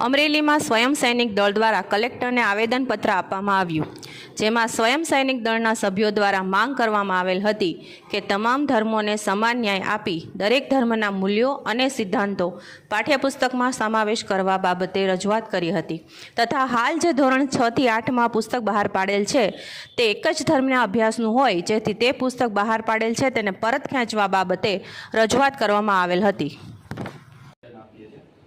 અમરેલીમાં સ્વયં સૈનિક દળ દ્વારા કલેક્ટરને આવેદનપત્ર આપવામાં આવ્યું, જેમાં સ્વયં સૈનિક દળના સભ્યો દ્વારા માંગ કરવામાં આવેલ હતી કે તમામ ધર્મોને સમાન ન્યાય આપી દરેક ધર્મના મૂલ્યો અને સિદ્ધાંતો પાઠ્યપુસ્તકમાં સમાવેશ કરવા બાબતે રજૂઆત કરી હતી તથા હાલ જે ધોરણ 6 થી 8માં પુસ્તક બહાર પાડેલ છે તે એક જ ધર્મના અભ્યાસનું હોય, જેથી તે પુસ્તક બહાર પાડેલ છે તેને પરત ખેંચવા બાબતે રજૂઆત કરવામાં આવેલ હતી।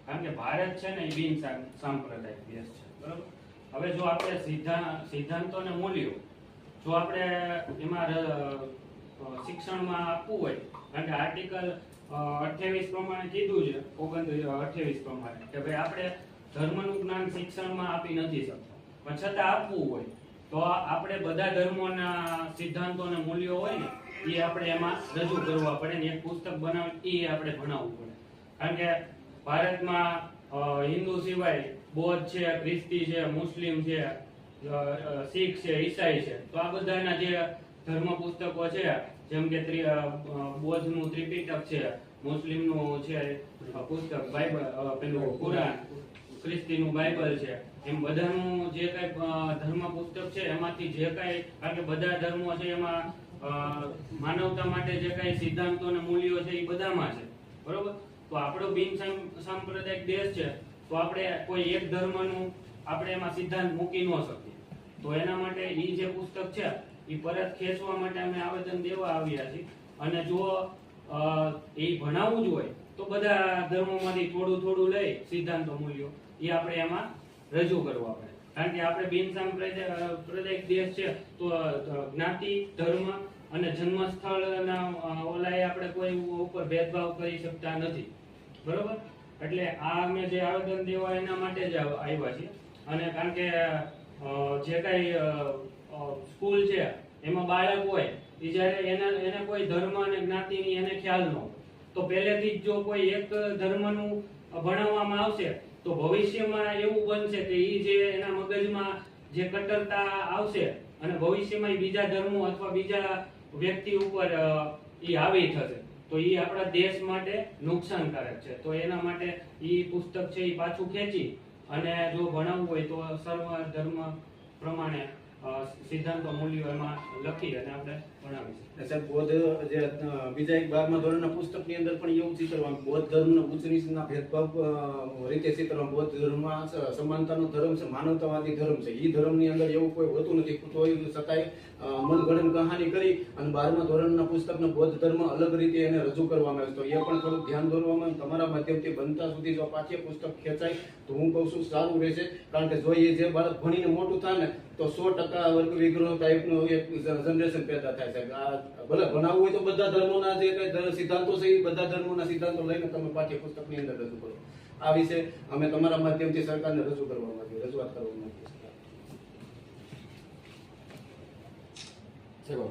કારણ કે ભારત છે ને એ બિન સાંપ્રદાયિક દેશ છે, બરોબર। હવે જો આપણે સિદ્ધાંતો અને મૂલ્યો જો આપણે એમાં શિક્ષણમાં આપવું હોય, કારણ કે આર્ટિકલ 28 પ્રમાણે કીધું છે, 2928 પ્રમાણે કે ભાઈ આપણે ધર્મનું જ્ઞાન શિક્ષણમાં આપી નથી શકતા, પણ છતાં આપવું હોય તો આપણે બધા ધર્મોના સિદ્ધાંતો અને મૂલ્યો હોય ને એ આપણે એમાં રજૂ કરવા પડે ને એક પુસ્તક બનાવી એ આપણે ભણાવવું પડે। કારણ કે ભારતમાં હિન્દુ સિવાય બૌદ્ધ છે, ખ્રિસ્તી છે, મુસ્લિમ છે, શીખ છે, ઈસાઈ છે, તો આ બધાના જે ધર્મ પુસ્તકો છે, જેમ કે બૌદ્ધનું ત્રિપિટક છે, મુસ્લિમનું છે પુસ્તક બાઇબલ, પેલું કુરાન, ખ્રિસ્તીનું બાઇબલ છે, એમ બધાનું જે કઈ ધર્મ પુસ્તક છે એમાંથી જે કઈ, કારણ કે બધા ધર્મો છે એમાં માનવતા માટે જે કઈ સિદ્ધાંતો અને મૂલ્યો છે એ બધામાં છે, બરોબર। તો આપણો બિન સાંપ્રદાયિક દેશ છે, તો આપણે કોઈ એક ધર્મનું આપણે એમાં સિદ્ધાંત મૂકી ન શકીએ, તો એના માટે એ જે પુસ્તક છે એ પરત ખેંચવા માટે અમે આવેદન દેવા આવ્યા છીએ। અને જો એ ભણાવવું જ હોય તો બધા ધર્મોમાંથી થોડું થોડું લઈ સિદ્ધાંતો મૂલ્યો એ આપણે એમાં રજૂ કરવા પડે, કારણ કે આપણે બિન સાંપ્રદાયિક દેશ છે તો જ્ઞાતિ, ધર્મ અને જન્મસ્થળના ઓલાએ આપણે કોઈ ઉપર ભેદભાવ કરી શકતા નથી, બરોબર। એટલે આ અમે જે આવેદન દેવા એના માટે જ આવ્યા છીએ। અને કારણ કે જે કઈ સ્કૂલ છે એમાં બાળક હોય એ જ્યારે એને કોઈ ધર્મ અને જ્ઞાતિની એને ખ્યાલ ન હોય, તો પહેલેથી જ જો કોઈ એક ધર્મનું ભણાવવામાં આવશે તો ભવિષ્યમાં એવું બનશે કે એ જે એના મગજમાં જે કટ્ટરતા આવશે અને ભવિષ્યમાં એ બીજા ધર્મો અથવા બીજા વ્યક્તિ ઉપર એ હાવી થશે, તો એ આપણા દેશ માટે નુકસાનકારક છે। તો એના માટે એ પુસ્તક છે એ પાછું ખેંચી અને જો ભણાવવું હોય તો સર્વ ધર્મ પ્રમાણે સિદ્ધાંતો મૂલ્યો એમાં લખી અને આપણે ભણાવીશું। સાહેબ, બૌદ્ધ જે બીજા એક 12મા ધોરણના પુસ્તકની અંદર પણ એવું ચિત્રવામાં બૌદ્ધ ધર્મનો ઉચ્ચ નીચના ભેદભાવ રીતે ચિત્રવામાં બૌદ્ધ ધર્મમાં સમાનતાનો ધર્મ છે, માનવતાવાદી ધર્મ છે, એ ધર્મની અંદર એવું કોઈ હોતું નથી, તો છતાંય મનગઢંત કહાની કરી અને 12મા ધોરણના પુસ્તકનો બૌદ્ધ ધર્મ અલગ રીતે એને રજૂ કરવામાં આવે તો એ પણ થોડુંક ધ્યાન દોરવામાં તમારા માધ્યમથી બનતા સુધી જો પાઠ્ય પુસ્તક ખેંચાય તો હું કહું છું સારું રહેશે। કારણ કે જો એ જે બાળક ભણીને મોટું થાય ને તો 100% વર્ગ વિગ્રહ ટાઈપનું એક જનરેશન પેદા થાય છે। ભલે ભણાવવું હોય તો બધા ધર્મોના જે કઈ સિદ્ધાંતો છે એ બધા ધર્મોના સિદ્ધાંતો લઈને તમે પાઠ્ય પુસ્તકની અંદર રજૂ કરો। આ વિશે અમે તમારા માધ્યમથી સરકારને રજૂઆત કરવા માંગીએ છીએ।